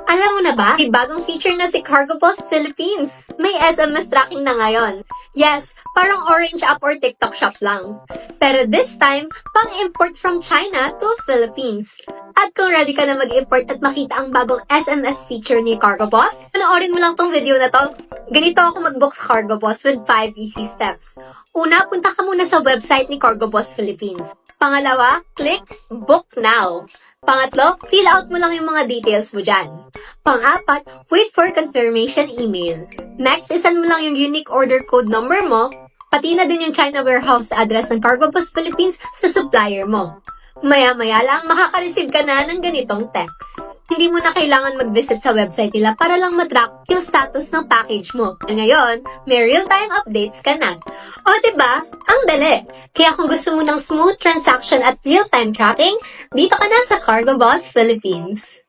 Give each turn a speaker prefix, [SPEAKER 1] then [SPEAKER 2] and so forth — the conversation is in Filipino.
[SPEAKER 1] Alam mo na ba, may bagong feature na si Cargo Boss Philippines. May SMS tracking na ngayon. Yes, parang Orange app or TikTok shop lang. Pero this time, pang-import from China to Philippines. At kung ready ka na mag-import at makita ang bagong SMS feature ni Cargo Boss, panoorin mo lang tong video na to. Ganito ako mag-book sa Cargo Boss with 5 easy steps. Una, punta ka muna sa website ni Cargo Boss Philippines. Pangalawa, click Book Now. Pangatlo, fill out mo lang yung mga details mo dyan. Pang-apat, wait for confirmation email. Next, isan mo lang yung unique order code number mo, pati na din yung China warehouse address ng Cargo Boss Philippines sa supplier mo. Maya-maya lang, makaka-receive ka na ng ganitong text. Hindi mo na kailangan mag-visit sa website nila para lang matrack yung status ng package mo. Ngayon, may real-time updates ka na. O diba? Ang dali! Kaya kung gusto mo ng smooth transaction at real-time tracking, dito ka na sa Cargo Boss Philippines.